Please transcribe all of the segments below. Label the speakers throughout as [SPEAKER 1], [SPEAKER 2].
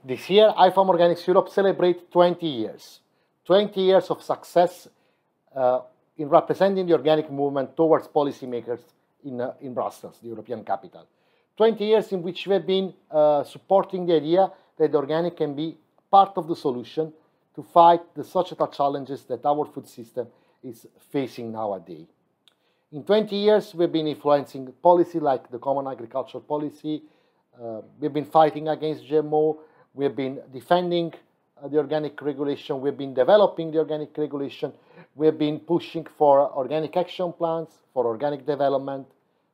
[SPEAKER 1] This year, IFOAM Organics Europe celebrates 20 years. 20 years of success in representing the organic movement towards policymakers in Brussels, the European capital. 20 years in which we have been supporting the idea that the organic can be part of the solution to fight the societal challenges that our food system is facing nowadays. In 20 years, we've been influencing policy like the Common Agricultural Policy. We've been fighting against GMO. We've been defending the organic regulation. We've been developing the organic regulation. We've been pushing for organic action plans, for organic development,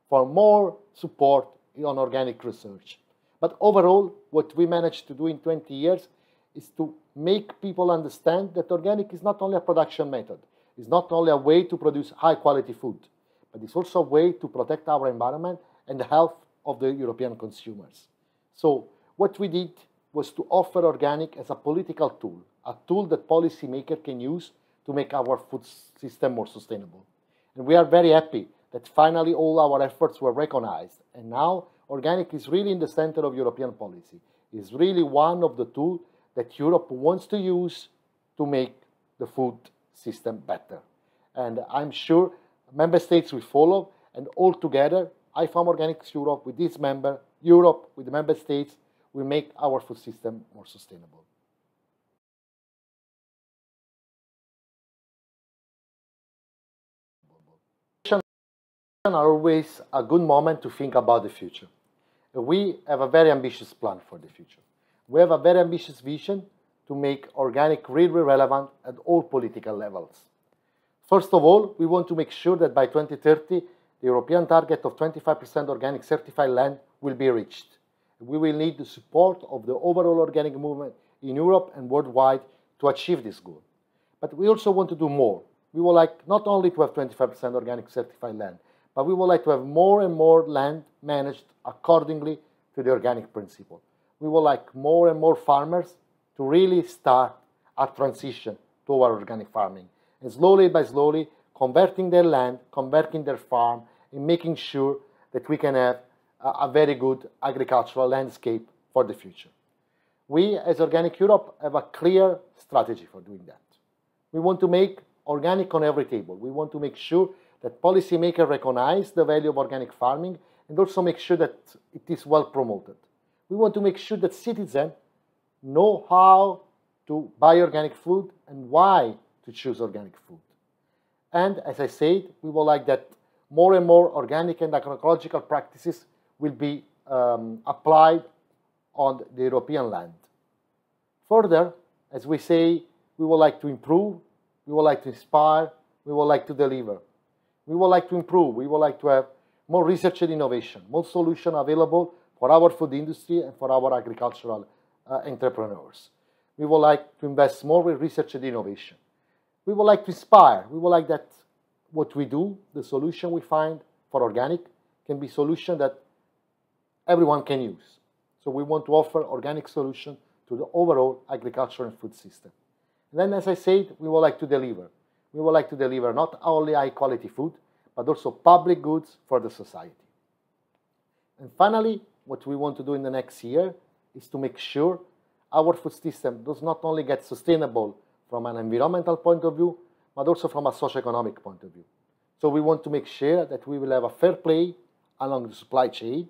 [SPEAKER 1] for more support on organic research. But overall, what we managed to do in 20 years is to make people understand that organic is not only a production method, it's not only a way to produce high-quality food, but it's also a way to protect our environment and the health of the European consumers. So what we did was to offer organic as a political tool, a tool that policymakers can use to make our food system more sustainable. And we are very happy that finally all our efforts were recognized, and now organic is really in the center of European policy. It's really one of the tools that Europe wants to use to make the food system better. And I'm sure member states will follow, and all together, IFOAM Organics Europe, with this member, Europe, with the member states, will make our food system more sustainable. Are always a good moment to think about the future. We have a very ambitious plan for the future. We have a very ambitious vision to make organic really relevant at all political levels. First of all, we want to make sure that by 2030, the European target of 25% organic certified land will be reached. We will need the support of the overall organic movement in Europe and worldwide to achieve this goal. But we also want to do more. We would like not only to have 25% organic certified land, but we would like to have more and more land managed accordingly to the organic principle. We would like more and more farmers to really start a transition toward organic farming. And slowly by slowly, converting their land, converting their farm, and making sure that we can have a very good agricultural landscape for the future. We, as Organic Europe, have a clear strategy for doing that. We want to make organic on every table. We want to make sure that policymakers recognize the value of organic farming and also make sure that it is well promoted. We want to make sure that citizens know how to buy organic food and why to choose organic food. And as I said, we would like that more and more organic and agroecological practices will be applied on the European land. Further, as we say, we would like to improve, we would like to inspire, we would like to deliver. We would like to improve, we would like to have more research and innovation, more solutions available for our food industry and for our agricultural entrepreneurs. We would like to invest more in research and innovation. We would like to inspire, we would like that what we do, the solution we find for organic, can be a solution that everyone can use. So we want to offer organic solution to the overall agriculture and food system. And then, as I said, we would like to deliver. We would like to deliver not only high-quality food, but also public goods for the society. And finally, what we want to do in the next year is to make sure our food system does not only get sustainable from an environmental point of view, but also from a socio-economic point of view. So we want to make sure that we will have a fair play along the supply chain,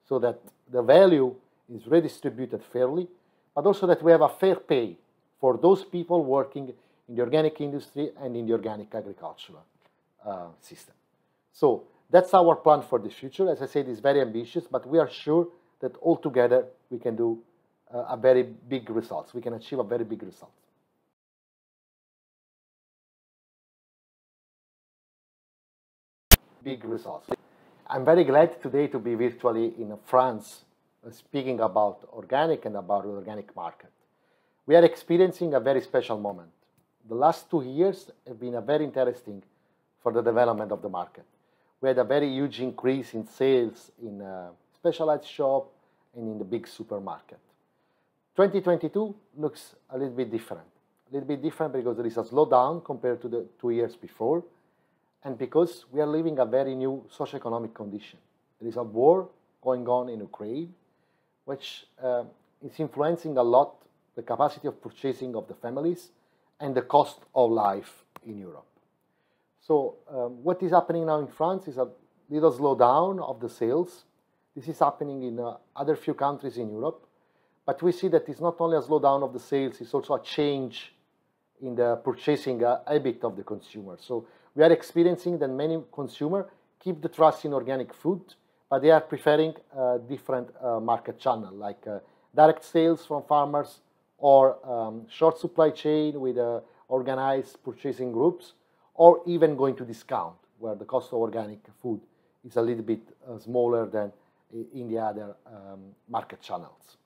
[SPEAKER 1] so that the value is redistributed fairly, but also that we have a fair pay for those people working in the organic industry and in the organic agricultural system. So that's our plan for the future. As I said, it's very ambitious, but we are sure that all together we can do a very big results. We can achieve a very big result. Big results. I'm very glad today to be virtually in France, speaking about organic and about the organic market. We are experiencing a very special moment. The last 2 years have been very interesting for the development of the market. We had a very huge increase in sales in specialized shop and in the big supermarket. 2022 looks a little bit different. A little bit different because there is a slowdown compared to the 2 years before, and because we are living a very new socio-economic condition. There is a war going on in Ukraine, which is influencing a lot the capacity of purchasing of the families and the cost of life in Europe. So what is happening now in France is a little slowdown of the sales. This is happening in other few countries in Europe. But we see that it's not only a slowdown of the sales, it's also a change in the purchasing habit of the consumer. So we are experiencing that many consumers keep the trust in organic food, but they are preferring different market channels, like direct sales from farmers or short supply chain with organized purchasing groups, or even going to discount, where the cost of organic food is a little bit smaller than in the other market channels.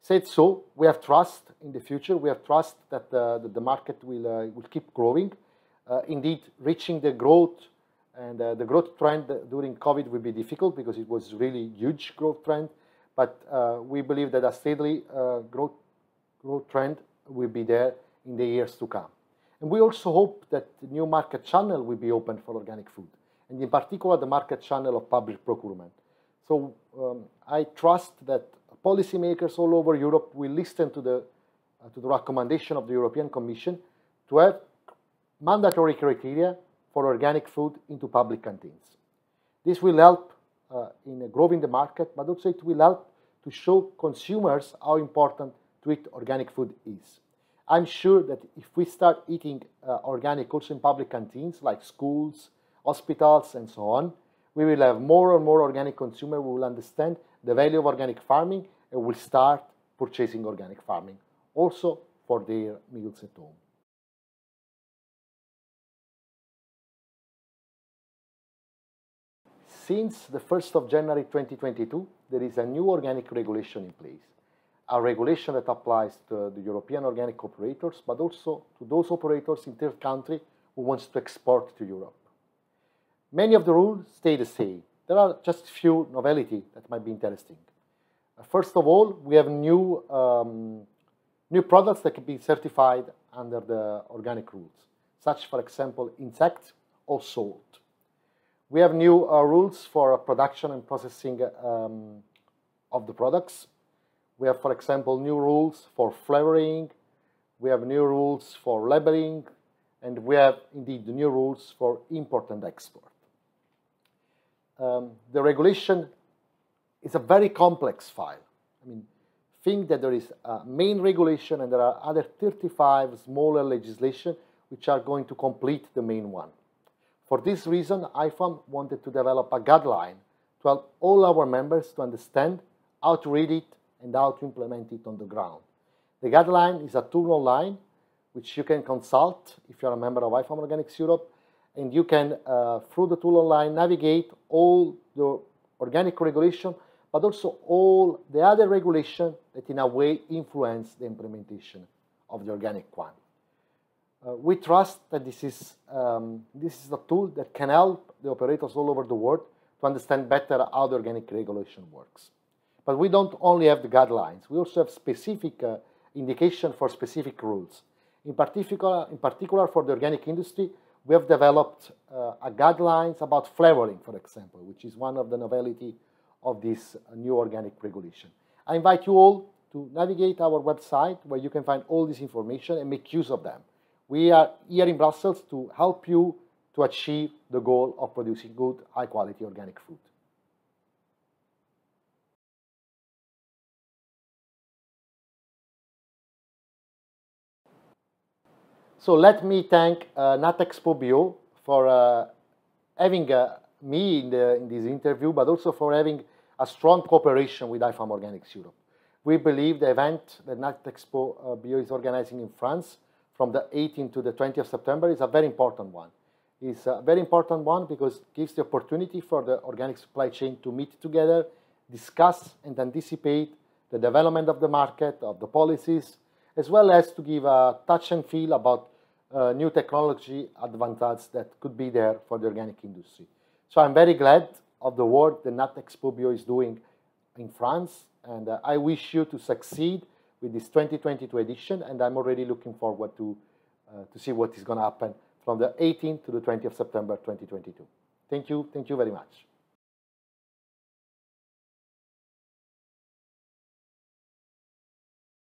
[SPEAKER 1] Said so, we have trust in the future. We have trust that the market will keep growing. Indeed, reaching the growth and the growth trend during COVID will be difficult because it was really huge growth trend. But we believe that a steadily growth trend will be there in the years to come. And we also hope that the new market channel will be open for organic food, and in particular the market channel of public procurement. So I trust that policymakers all over Europe will listen to the recommendation of the European Commission to have mandatory criteria for organic food into public canteens. This will help in growing the market, but also it will help to show consumers how important to eat organic food is. I'm sure that if we start eating organic also in public canteens like schools, hospitals, and so on, we will have more and more organic consumers who will understand the value of organic farming and will start purchasing organic farming also for their meals at home. Since the 1st of January 2022, there is a new organic regulation in place. A regulation that applies to the European organic operators, but also to those operators in third country who wants to export to Europe. Many of the rules stay the same. There are just few novelties that might be interesting. First of all, we have new products that can be certified under the organic rules, such, for example, insect or salt. We have new rules for production and processing of the products. We have, for example, new rules for flavoring. We have new rules for labeling, and we have indeed the new rules for import and export. The regulation is a very complex file. I mean, think that there is a main regulation and there are other 35 smaller legislation which are going to complete the main one. For this reason, IFOAM wanted to develop a guideline to help all our members to understand how to read it and how to implement it on the ground. The guideline is a tool online which you can consult if you are a member of IFOAM Organics Europe, and you can, through the tool online, navigate all the organic regulation, but also all the other regulation that in a way influence the implementation of the organic one. We trust that this is a tool that can help the operators all over the world to understand better how the organic regulation works. But we don't only have the guidelines, we also have specific indication for specific rules. In particular for the organic industry, we have developed a guidelines about flavoring, for example, which is one of the novelty of this new organic regulation. I invite you all to navigate our website where you can find all this information and make use of them. We are here in Brussels to help you to achieve the goal of producing good, high-quality organic food. So let me thank Natexpo Bio for having me in this interview, but also for having a strong cooperation with IFOAM Organics Europe. We believe the event that Natexpo Bio is organizing in France from the 18th to the 20th of September is a very important one. It's a very important one because it gives the opportunity for the organic supply chain to meet together, discuss and anticipate the development of the market, of the policies, as well as to give a touch and feel about new technology advantages that could be there for the organic industry. So I'm very glad of the work that Natexpo Bio is doing in France, and I wish you to succeed with this 2022 edition, and I'm already looking forward to see what is going to happen from the 18th to the 20th of September 2022. Thank you very much.